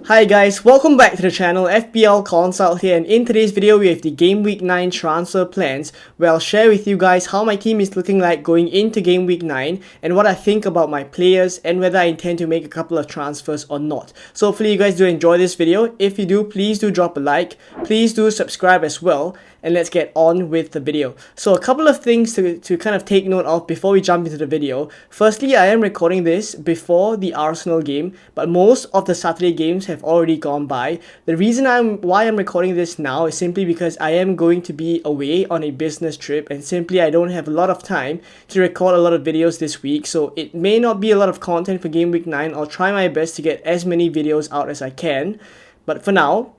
Hi guys, welcome back to the channel. FPL Consult here, and in today's video we have the Game Week 9 transfer plans where I'll share with you guys how my team is looking like going into Game Week 9 and what I think about my players and whether I intend to make a couple of transfers or not. So hopefully you guys do enjoy this video. If you do, please do drop a like, please do subscribe as well, and let's get on with the video. So a couple of things to kind of take note of before we jump into the video. Firstly, I am recording this before the Arsenal game, but most of the Saturday games have already gone by. The reason why I'm recording this now is simply because I am going to be away on a business trip, and simply I don't have a lot of time to record a lot of videos this week, so it may not be a lot of content for Game Week 9. I'll try my best to get as many videos out as I can, but for now,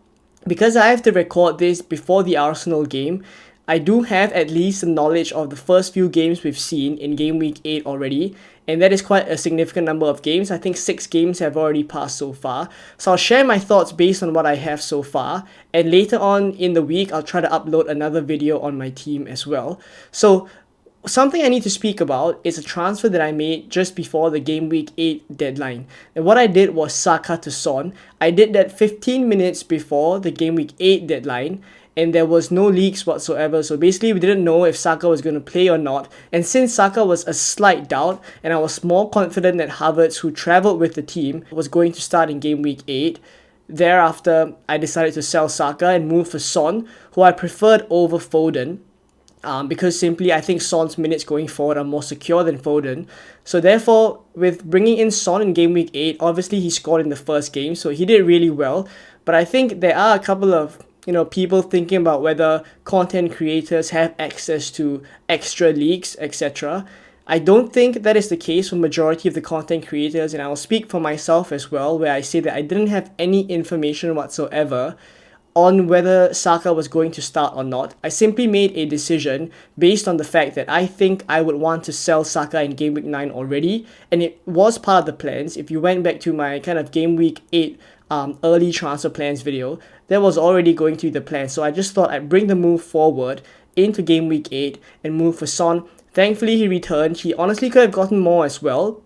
because I have to record this before the Arsenal game, I do have at least some knowledge of the first few games we've seen in Game Week 8 already, and that is quite a significant number of games. I think 6 games have already passed so far. So I'll share my thoughts based on what I have so far, and later on in the week I'll try to upload another video on my team as well. So something I need to speak about is a transfer that I made just before the Game Week 8 deadline. And what I did was Saka to Son. I did that 15 minutes before the Game Week 8 deadline, and there was no leaks whatsoever. So basically we didn't know if Saka was going to play or not. And since Saka was a slight doubt, and I was more confident that Havertz, who travelled with the team, was going to start in Game Week 8, thereafter I decided to sell Saka and move for Son, who I preferred over Foden. Because simply I think Son's minutes going forward are more secure than Foden. So therefore, with bringing in Son in Game Week 8, obviously he scored in the first game, so he did really well. But I think there are a couple of people thinking about whether content creators have access to extra leaks, etc. I don't think that is the case for majority of the content creators, and I will speak for myself as well, where I say that I didn't have any information whatsoever on whether Saka was going to start or not. I simply made a decision based on the fact that I think I would want to sell Saka in Game Week 9 already, and it was part of the plans. If you went back to my kind of Game Week 8 early transfer plans video, that was already going to be the plan. So I just thought I'd bring the move forward into Game Week 8 and move for Son. Thankfully he returned. He honestly could have gotten more as well,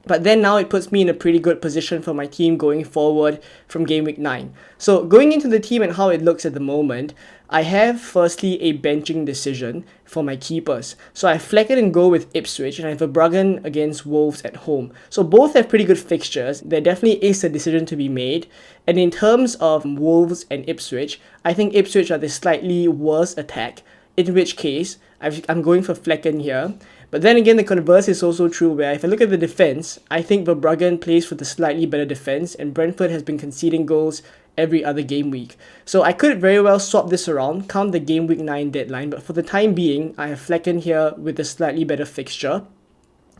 but then now it puts me in a pretty good position for my team going forward from Game Week 9. So going into the team and how it looks at the moment, I have firstly a benching decision for my keepers. So I Flecken and go with Ipswich, and I have a Verbruggen against Wolves at home. So both have pretty good fixtures. There definitely is a decision to be made. And in terms of Wolves and Ipswich, I think Ipswich are the slightly worse attack, in which case I'm going for Flecken here. But then again, the converse is also true, where if I look at the defense, I think Verbruggen plays for the slightly better defense, and Brentford has been conceding goals every other game week. So I could very well swap this around, count the Game Week 9 deadline, but for the time being, I have Flecken here with a slightly better fixture.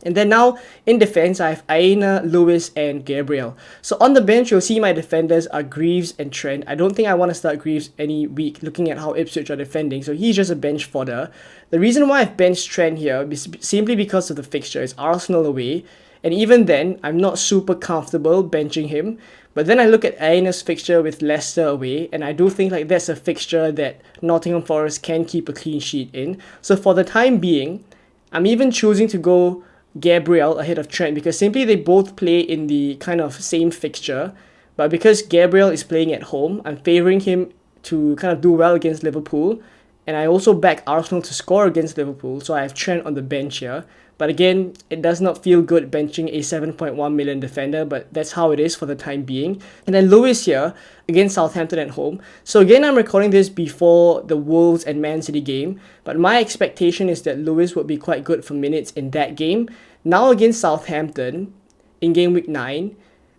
And then now, in defense, I have Aina, Lewis, and Gabriel. So on the bench, you'll see my defenders are Greaves and Trent. I don't think I want to start Greaves any week, looking at how Ipswich are defending, so he's just a bench fodder. The reason why I've benched Trent here is simply because of the fixture. It's Arsenal away, and even then, I'm not super comfortable benching him. But then I look at Aina's fixture with Leicester away, and I do think like that's a fixture that Nottingham Forest can keep a clean sheet in. So for the time being, I'm even choosing to go Gabriel ahead of Trent, because simply they both play in the kind of same fixture, but because Gabriel is playing at home, I'm favouring him to kind of do well against Liverpool, and I also back Arsenal to score against Liverpool, so I have Trent on the bench here. But again, it does not feel good benching a 7.1 million defender, but that's how it is for the time being. And then Lewis here against Southampton at home. So again, I'm recording this before the Wolves and Man City game, but my expectation is that Lewis would be quite good for minutes in that game. Now against Southampton in Game Week 9,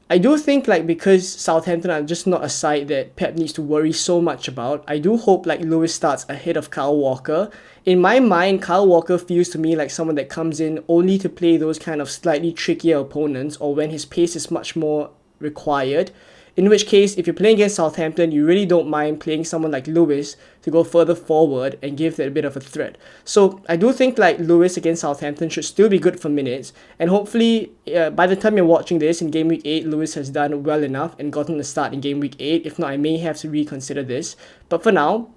I do think because Southampton are just not a side that Pep needs to worry so much about, I do hope Lewis starts ahead of Kyle Walker. In my mind, Kyle Walker feels to me like someone that comes in only to play those kind of slightly trickier opponents, or when his pace is much more required. In which case, if you're playing against Southampton, you really don't mind playing someone like Lewis to go further forward and give that a bit of a threat. So I do think Lewis against Southampton should still be good for minutes, and hopefully by the time you're watching this in Game Week 8, Lewis has done well enough and gotten a start in Game Week 8. If not, I may have to reconsider this. But for now,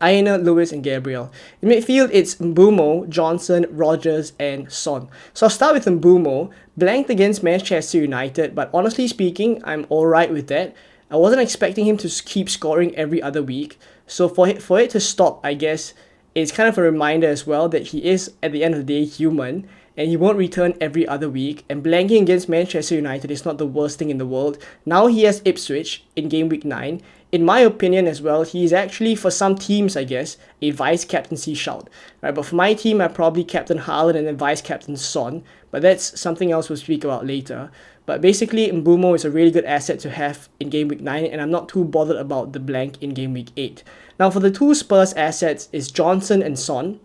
Aina, Lewis, and Gabriel. In midfield, it's Mbeumo, Johnson, Rogers, and Son. So I'll start with Mbeumo, blanked against Manchester United, but honestly speaking, I'm alright with that. I wasn't expecting him to keep scoring every other week. So for it to stop, I guess, it's kind of a reminder as well that he is, at the end of the day, human, and he won't return every other week. And blanking against Manchester United is not the worst thing in the world. Now he has Ipswich in game week 9. In my opinion as well, he is actually, for some teams, I guess, a vice-captaincy shout. Right? But for my team, I probably captain Haaland and then vice-captain Son. But that's something else we'll speak about later. But basically, Mbeumo is a really good asset to have in game week 9, and I'm not too bothered about the blank in game week 8. Now, for the two Spurs assets is Johnson and Son.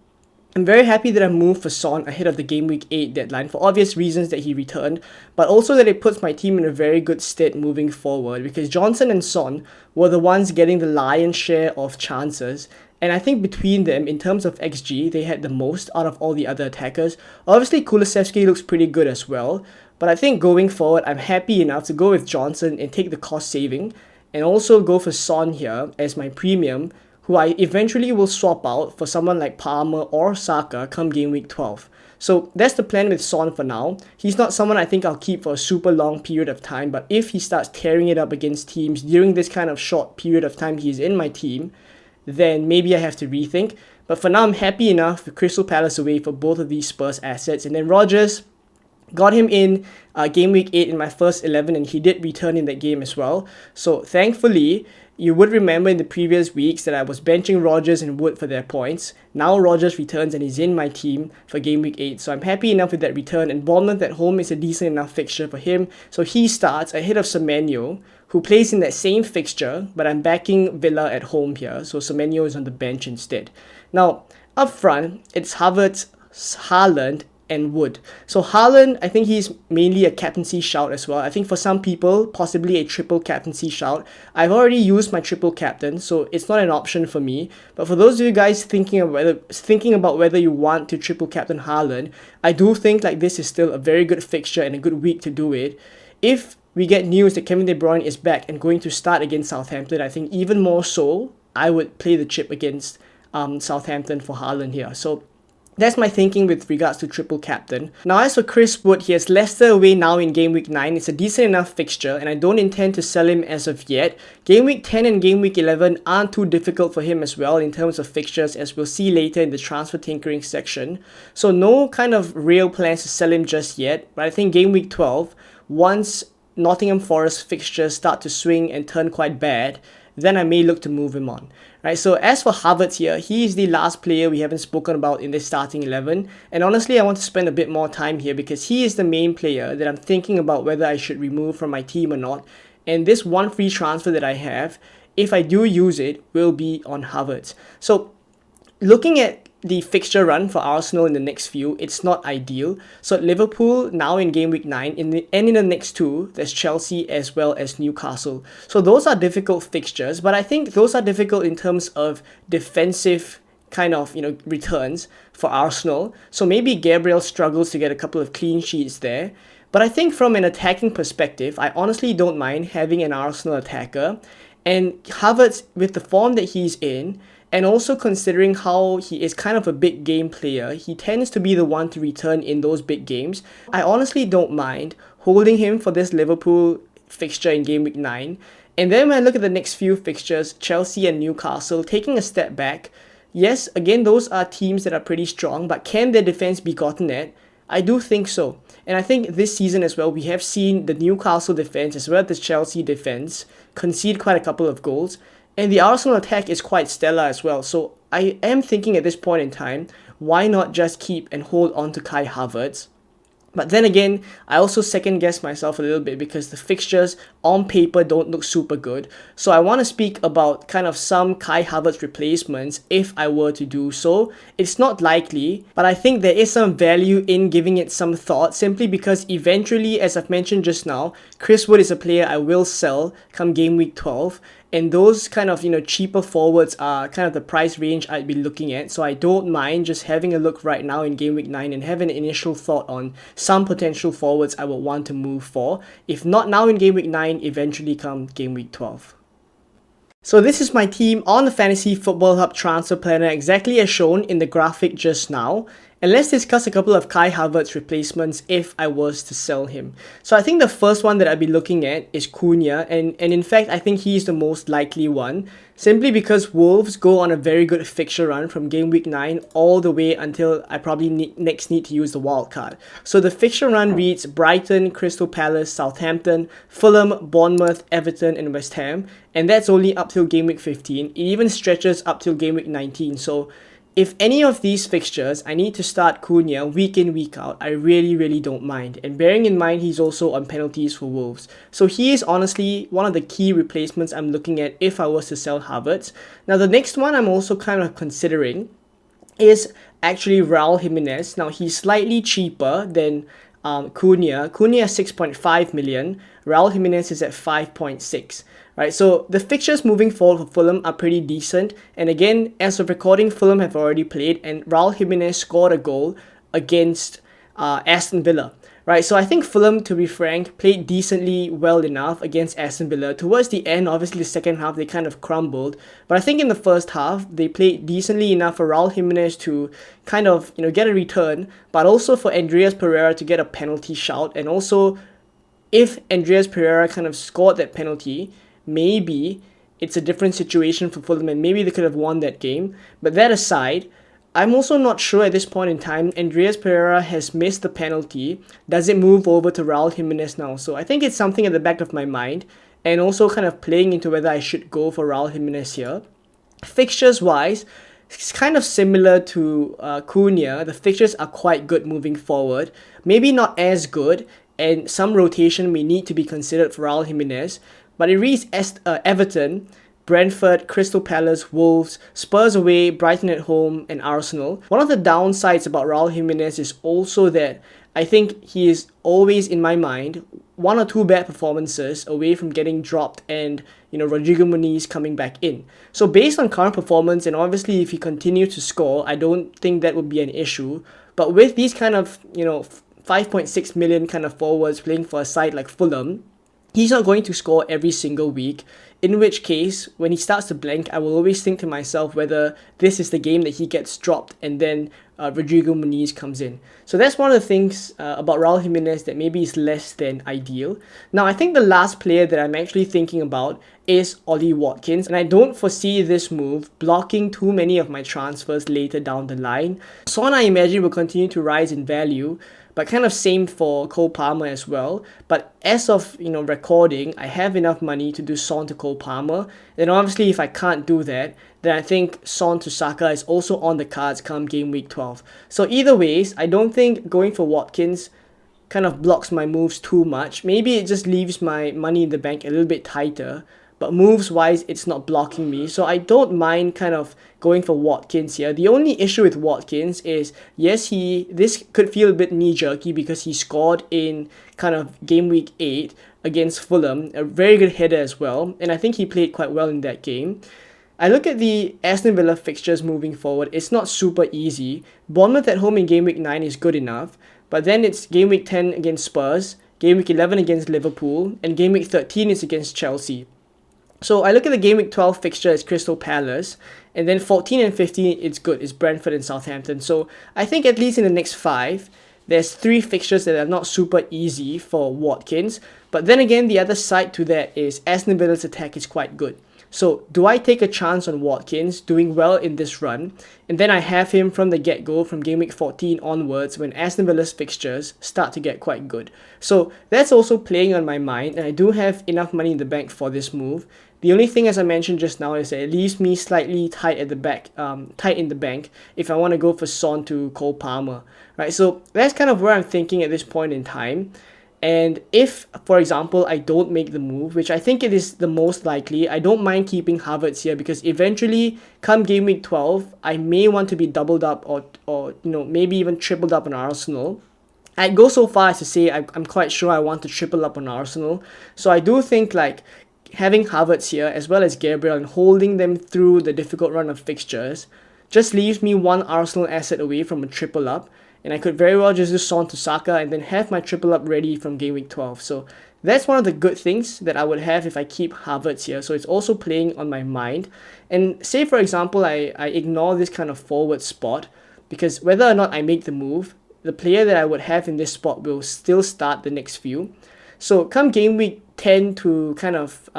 I'm very happy that I moved for Son ahead of the game week 8 deadline for obvious reasons that he returned, but also that it puts my team in a very good state moving forward, because Johnson and Son were the ones getting the lion's share of chances, and I think between them, in terms of XG, they had the most out of all the other attackers. Obviously, Kulusevski looks pretty good as well, but I think going forward, I'm happy enough to go with Johnson and take the cost saving, and also go for Son here as my premium, who I eventually will swap out for someone like Palmer or Saka come game week 12. So that's the plan with Son for now. He's not someone I think I'll keep for a super long period of time, but if he starts tearing it up against teams during this kind of short period of time he's in my team, then maybe I have to rethink. But for now, I'm happy enough with Crystal Palace away for both of these Spurs assets. And then Rodgers, got him in game week 8 in my first 11, and he did return in that game as well. So thankfully, you would remember in the previous weeks that I was benching Rodgers and Wood for their points. Now Rodgers returns and he's in my team for game week 8. So I'm happy enough with that return, and Bournemouth at home is a decent enough fixture for him. So he starts ahead of Semenyo, who plays in that same fixture, but I'm backing Villa at home here. So Semenyo is on the bench instead. Now, up front, it's Havertz, Haaland, and Wood. So Haaland, I think he's mainly a captaincy shout as well. I think for some people, possibly a triple captaincy shout. I've already used my triple captain, so it's not an option for me. But for those of you guys thinking about whether you want to triple captain Haaland, I do think like this is still a very good fixture and a good week to do it. If we get news that Kevin De Bruyne is back and going to start against Southampton, I think even more so, I would play the chip against Southampton for Haaland here. So that's my thinking with regards to triple captain. Now as for Chris Wood, he has Leicester away now in game week 9. It's a decent enough fixture and I don't intend to sell him as of yet. Game week 10 and game week 11 aren't too difficult for him as well in terms of fixtures, as we'll see later in the transfer tinkering section. So no kind of real plans to sell him just yet, but I think game week 12, once Nottingham Forest fixtures start to swing and turn quite bad, then I may look to move him on. Right, so as for Havertz here, he is the last player we haven't spoken about in this starting 11, and honestly I want to spend a bit more time here because he is the main player that I'm thinking about whether I should remove from my team or not, and this one free transfer that I have, if I do use it, will be on Havertz. So looking at the fixture run for Arsenal in the next few, it's not ideal. So Liverpool now in game week 9, in the next two, there's Chelsea as well as Newcastle. So those are difficult fixtures, but I think those are difficult in terms of defensive kind of, returns for Arsenal. So maybe Gabriel struggles to get a couple of clean sheets there. But I think from an attacking perspective, I honestly don't mind having an Arsenal attacker. And Havertz, with the form that he's in, and also considering how he is kind of a big game player, he tends to be the one to return in those big games. I honestly don't mind holding him for this Liverpool fixture in game week 9. And then when I look at the next few fixtures, Chelsea and Newcastle, taking a step back, yes, again, those are teams that are pretty strong, but can their defense be gotten at? I do think so. And I think this season as well, we have seen the Newcastle defense as well as the Chelsea defense concede quite a couple of goals. And the Arsenal attack is quite stellar as well. So I am thinking at this point in time, why not just keep and hold on to Kai Havertz? But then again, I also second guess myself a little bit because the fixtures on paper don't look super good. So I want to speak about kind of some Kai Havertz replacements if I were to do so. It's not likely, but I think there is some value in giving it some thought, simply because eventually, as I've mentioned just now, Chris Wood is a player I will sell come game week 12. And those kind of, cheaper forwards are kind of the price range I'd be looking at. So I don't mind just having a look right now in game week 9 and have an initial thought on some potential forwards I would want to move for. If not now in game week 9, eventually come game week 12. So this is my team on the Fantasy Football Hub Transfer Planner, exactly as shown in the graphic just now. And let's discuss a couple of Kai Havertz replacements if I was to sell him. So I think the first one that I'd be looking at is Cunha, and in fact I think he's the most likely one, simply because Wolves go on a very good fixture run from game week 9 all the way until I probably next need to use the wild card. So the fixture run reads Brighton, Crystal Palace, Southampton, Fulham, Bournemouth, Everton and West Ham, and that's only up till game week 15. It even stretches up till game week 19, so if any of these fixtures, I need to start Cunha week in, week out, I really don't mind. And bearing in mind he's also on penalties for Wolves. So he is honestly one of the key replacements I'm looking at if I was to sell Havertz. Now the next one I'm also kind of considering is actually Raul Jimenez. Now he's slightly cheaper than Cunha. Cunha is 6.5 million. Raul Jimenez is at 5.6. Right, so the fixtures moving forward for Fulham are pretty decent. And again, as of recording, Fulham have already played and Raul Jimenez scored a goal against Aston Villa. Right, so I think Fulham, to be frank, played decently well enough against Aston Villa. Towards the end, obviously the second half, they kind of crumbled. But I think in the first half, they played decently enough for Raul Jimenez to kind of, get a return, but also for Andreas Pereira to get a penalty shout. And also, if Andreas Pereira kind of scored that penalty, maybe it's a different situation for Fulham and maybe they could have won that game. But that aside, I'm also not sure at this point in time. Andreas Pereira has missed the penalty. Does it move over to Raul Jimenez now? So I think it's something at the back of my mind and also kind of playing into whether I should go for Raul Jimenez here. Fixtures wise, it's kind of similar to Cunha. The fixtures are quite good moving forward. Maybe not as good, and some rotation may need to be considered for Raul Jimenez. But it reads Everton, Brentford, Crystal Palace, Wolves, Spurs away, Brighton at home, and Arsenal. One of the downsides about Raul Jimenez is also that I think he is always, in my mind, one or two bad performances away from getting dropped and, Rodrigo Muniz coming back in. So based on current performance, and obviously if he continues to score, I don't think that would be an issue. But with these kind of, 5.6 million kind of forwards playing for a side like Fulham, he's not going to score every single week, in which case, when he starts to blank, I will always think to myself whether this is the game that he gets dropped and then Rodrigo Muniz comes in. So that's one of the things about Raul Jimenez that maybe is less than ideal. Now, I think the last player that I'm actually thinking about is Ollie Watkins, and I don't foresee this move blocking too many of my transfers later down the line. Son, I imagine, will continue to rise in value, but kind of same for Cole Palmer as well. But as of recording, I have enough money to do Son to Cole Palmer. Then obviously if I can't do that, then I think Son to Saka is also on the cards come game week 12. So either ways, I don't think going for Watkins kind of blocks my moves too much. Maybe it just leaves my money in the bank a little bit tighter. But moves wise, it's not blocking me. So I don't mind kind of going for Watkins here. The only issue with Watkins is, yes, this could feel a bit knee-jerky because he scored in kind of game week 8 against Fulham. A very good header as well. And I think he played quite well in that game. I look at the Aston Villa fixtures moving forward. It's not super easy. Bournemouth at home in game week 9 is good enough. But then it's game week 10 against Spurs, game week 11 against Liverpool, and game week 13 is against Chelsea. So I look at the game week 12 fixture as Crystal Palace, and then 14 and 15 it's good, it's Brentford and Southampton. So I think at least in the next 5, there's 3 fixtures that are not super easy for Watkins. But then again, the other side to that is Aston Villa's attack is quite good. So do I take a chance on Watkins doing well in this run, and then I have him from the get-go from game week 14 onwards when Aston Villa's fixtures start to get quite good? So that's also playing on my mind, and I do have enough money in the bank for this move. The only thing, as I mentioned just now, is that it leaves me slightly tight at the back, tight in the bank if I want to go for Son to Cole Palmer, right? So that's kind of where I'm thinking at this point in time. And if, for example, I don't make the move, which I think it is the most likely, I don't mind keeping Havertz here because eventually, come game week 12, I may want to be doubled up or maybe even tripled up on Arsenal. I'd go so far as to say I'm quite sure I want to triple up on Arsenal. So I do think having Havertz here as well as Gabriel and holding them through the difficult run of fixtures just leaves me one Arsenal asset away from a triple up, and I could very well just do Son to Saka and then have my triple up ready from game week 12. So that's one of the good things that I would have if I keep Havertz here. So it's also playing on my mind. And say for example I ignore this kind of forward spot, because whether or not I make the move, the player that I would have in this spot will still start the next few. So come game week 10 to kind of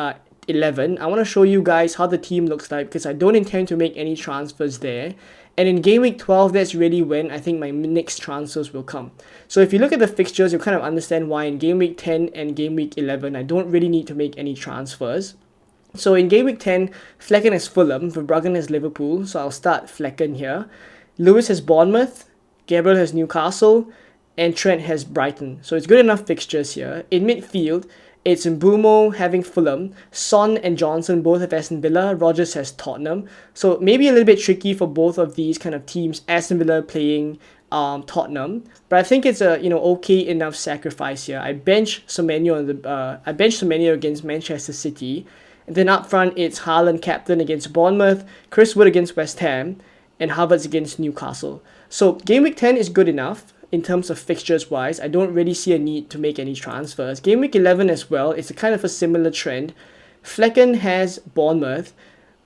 11, I want to show you guys how the team looks like, because I don't intend to make any transfers there. And in game week 12, that's really when I think my next transfers will come. So if you look at the fixtures, you'll kind of understand why in game week 10 and game week 11, I don't really need to make any transfers. So in game week 10, Flecken has Fulham, Verbruggen has Liverpool, so I'll start Flecken here. Lewis has Bournemouth, Gabriel has Newcastle, and Trent has Brighton. So it's good enough fixtures here. In midfield, it's Mbeumo having Fulham, Son and Johnson both have Aston Villa, Rodgers has Tottenham. So maybe a little bit tricky for both of these kind of teams, Aston Villa playing Tottenham, but I think it's a okay enough sacrifice here. I bench Semenyo against Manchester City, and then up front it's Haaland captain against Bournemouth, Chris Wood against West Ham, and Havertz against Newcastle. So game week 10 is good enough in terms of fixtures wise. I don't really see a need to make any transfers. Game week 11 as well, it's a kind of a similar trend. Flecken has Bournemouth,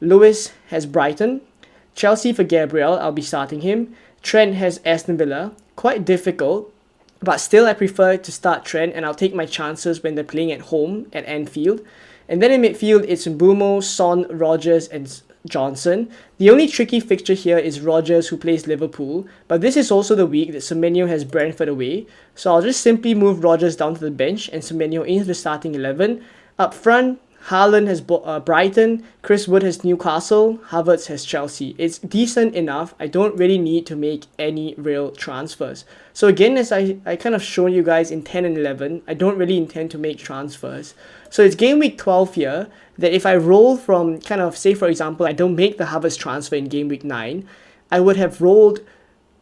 Lewis has Brighton, Chelsea for Gabriel, I'll be starting him. Trent has Aston Villa, quite difficult, but still I prefer to start Trent, and I'll take my chances when they're playing at home at Anfield. And then in midfield, it's Mbeumo, Son, Rodgers, and Johnson. The only tricky fixture here is Rodgers, who plays Liverpool, but this is also the week that Semenyo has Brentford away, so I'll just simply move Rodgers down to the bench and Semenyo into the starting 11. Up front, Haaland has Brighton, Chris Wood has Newcastle, Havertz has Chelsea. It's decent enough. I don't really need to make any real transfers. So again, as I kind of shown you guys in 10 and 11, I don't really intend to make transfers. So it's game week 12 here, that if I roll from kind of, say for example, I don't make the Havertz transfer in game week 9, I would have rolled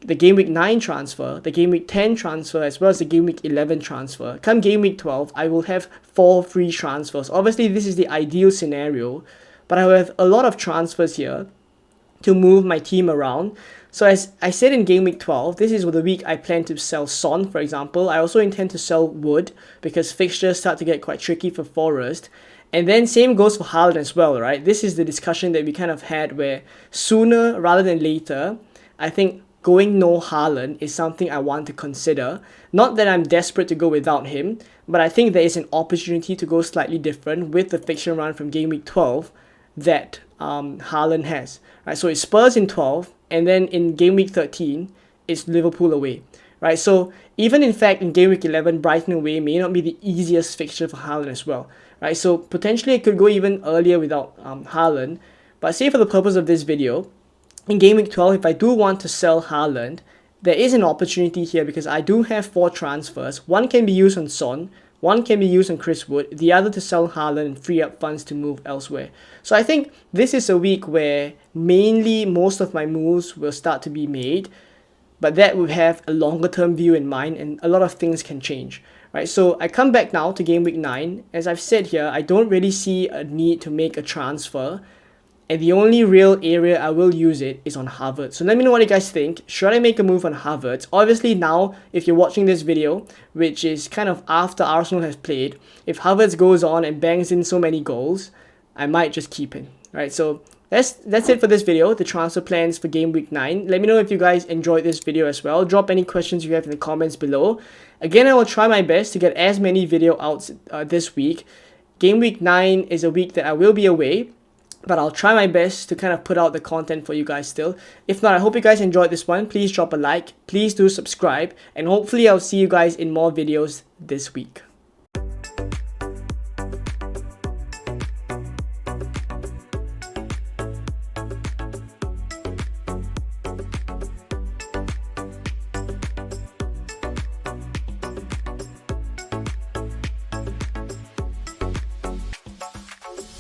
the game week 9 transfer, the game week 10 transfer, as well as the game week 11 transfer. Come game week 12, I will have 4 free transfers. Obviously, this is the ideal scenario, but I will have a lot of transfers here to move my team around. So as I said in game week 12, this is the week I plan to sell Son, for example. I also intend to sell Wood because fixtures start to get quite tricky for Forest. And then same goes for Haaland as well, right? This is the discussion that we kind of had where sooner rather than later, I think going no Haaland is something I want to consider. Not that I'm desperate to go without him, but I think there is an opportunity to go slightly different with the fixture run from game week 12 that Haaland has. Right, so it's Spurs in 12, and then in game week 13, it's Liverpool away. Right, so even in fact in game week 11, Brighton away may not be the easiest fixture for Haaland as well. Right, so potentially it could go even earlier without Haaland. But say for the purpose of this video, in game week 12, if I do want to sell Haaland, there is an opportunity here because I do have 4 transfers. One can be used on Son, one can be used on Chris Wood, the other to sell Haaland and free up funds to move elsewhere. So I think this is a week where mainly most of my moves will start to be made, but that will have a longer term view in mind and a lot of things can change. Right, so I come back now to game week 9. As I've said here, I don't really see a need to make a transfer. And the only real area I will use it is on Havertz. So let me know what you guys think. Should I make a move on Havertz? Obviously now, if you're watching this video, which is kind of after Arsenal has played, if Havertz goes on and bangs in so many goals, I might just keep him. Right, so that's it for this video, the transfer plans for game week 9. Let me know if you guys enjoyed this video as well. Drop any questions you have in the comments below. Again, I will try my best to get as many video outs this week. Game week 9 is a week that I will be away, but I'll try my best to kind of put out the content for you guys still. If not, I hope you guys enjoyed this one. Please drop a like, please do subscribe, and hopefully I'll see you guys in more videos this week.